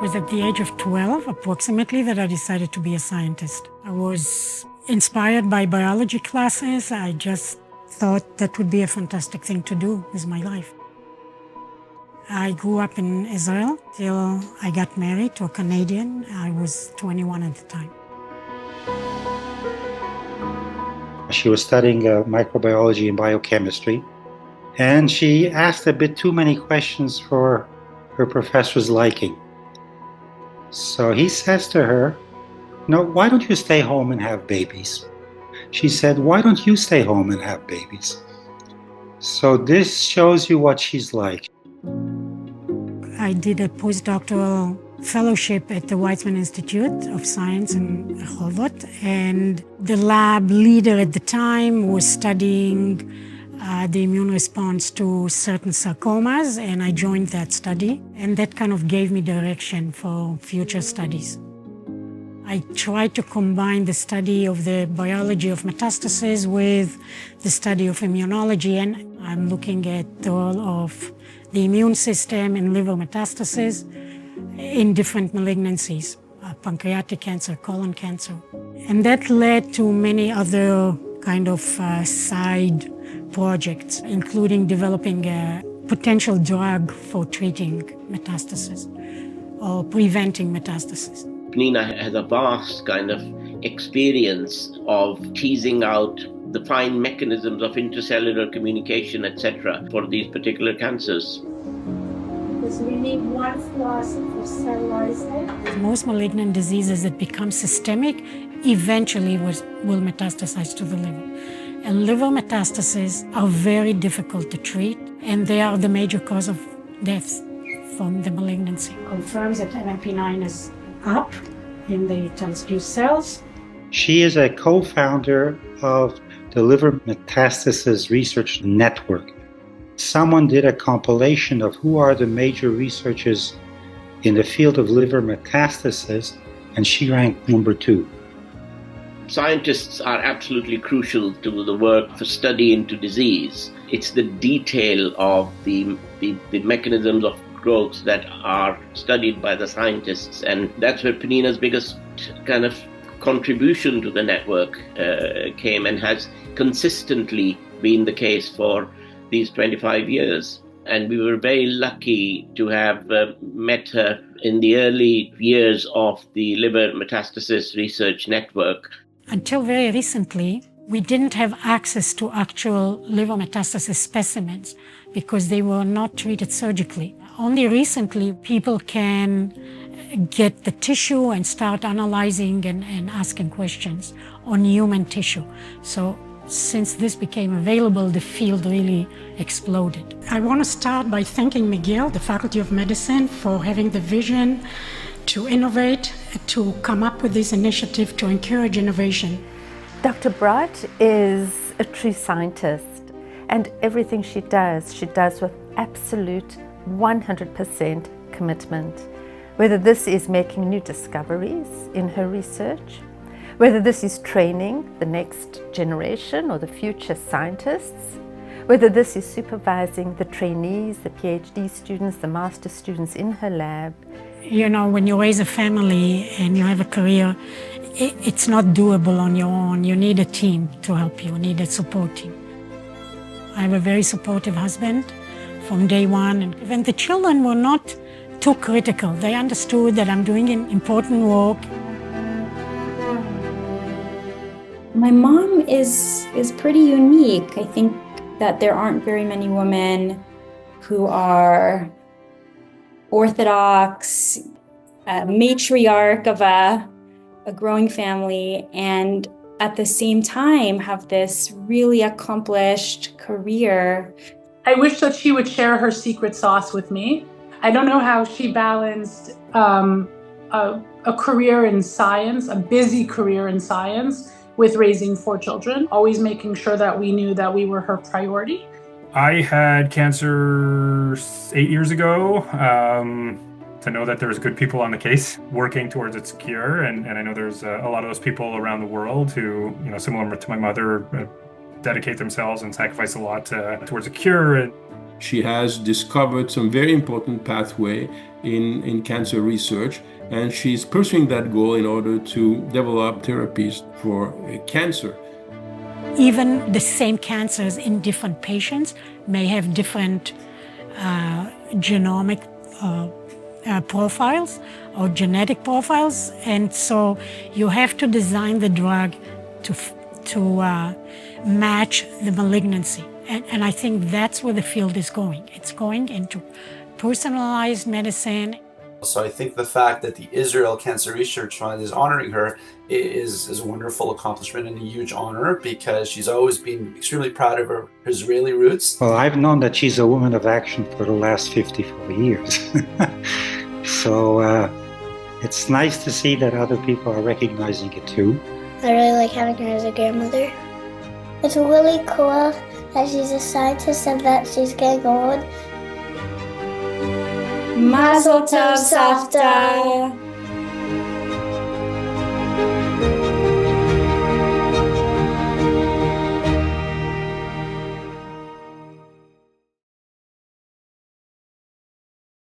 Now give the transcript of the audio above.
was at the age of 12, approximately, that I decided to be a scientist. I was inspired by biology classes. I just thought that would be a fantastic thing to do with my life. I grew up in Israel till I got married to a Canadian. I was 21 at the time. She was studying microbiology and biochemistry, and she asked a bit too many questions for her professor's liking. So he says to her, "No, why don't you stay home and have babies?" She said, "Why don't you stay home and have babies?" So this shows you what she's like. I did a postdoctoral fellowship at the Weizmann Institute of Science in Rehovot, and the lab leader at the time was studying the immune response to certain sarcomas, and I joined that study, and that kind of gave me direction for future studies. I tried to combine the study of the biology of metastasis with the study of immunology, and I'm looking at the role of the immune system in liver metastasis in different malignancies, pancreatic cancer, colon cancer. And that led to many other kind of side projects, including developing a potential drug for treating metastasis or preventing metastasis. Pnina has a vast kind of experience of teasing out the fine mechanisms of intercellular communication, etc., for these particular cancers. Because we need one fluorescent for cellulite. Most malignant diseases that become systemic eventually will metastasize to the liver. And liver metastases are very difficult to treat, and they are the major cause of death from the malignancy. Confirms that MMP9 is up in the transduced cells. She is a co-founder of the Liver Metastasis Research Network. Someone did a compilation of who are the major researchers in the field of liver metastasis, and she ranked number 2. Scientists are absolutely crucial to the work for study into disease. It's the detail of the mechanisms of growth that are studied by the scientists, and that's where Pnina's biggest kind of contribution to the network came, and has consistently been the case for these 25 years. And we were very lucky to have met her in the early years of the Liver Metastasis Research Network. Until very recently, we didn't have access to actual liver metastasis specimens because they were not treated surgically. Only recently, people can get the tissue and start analyzing and asking questions on human tissue. So since this became available, the field really exploded. I want to start by thanking McGill, the Faculty of Medicine, for having the vision to innovate, to come up with this initiative to encourage innovation. Dr. Brodt is a true scientist, and everything she does with absolute 100% commitment. Whether this is making new discoveries in her research, whether this is training the next generation or the future scientists, whether this is supervising the trainees, the PhD students, the master students in her lab. You know, when you raise a family and you have a career, it's not doable on your own. You need a team to help you, you need a support team. I have a very supportive husband from day one, and even the children were not too critical. They understood that I'm doing an important work. My mom is pretty unique. I think that there aren't very many women who are orthodox, a matriarch of a growing family, and at the same time have this really accomplished career. I wish that she would share her secret sauce with me. I don't know how she balanced a career in science, a busy career in science, with raising 4 children, always making sure that we knew that we were her priority. I had cancer 8 years ago. To know that there's good people on the case working towards its cure, and I know there's a lot of those people around the world who, you know, similar to my mother, dedicate themselves and sacrifice a lot towards a cure. And She has discovered some very important pathway in cancer research, and she's pursuing that goal in order to develop therapies for cancer. Even the same cancers in different patients may have different genomic profiles or genetic profiles, and so you have to design the drug to match the malignancy. And I think that's where the field is going. It's going into personalized medicine. So I think the fact that the Israel Cancer Research Fund is honoring her is a wonderful accomplishment and a huge honor, because she's always been extremely proud of her Israeli roots. Well, I've known that she's a woman of action for the last 54 years. So it's nice to see that other people are recognizing it too. I really like having her as a grandmother. It's really cool that she's a scientist and that she's getting old. Mazel tov, Savta!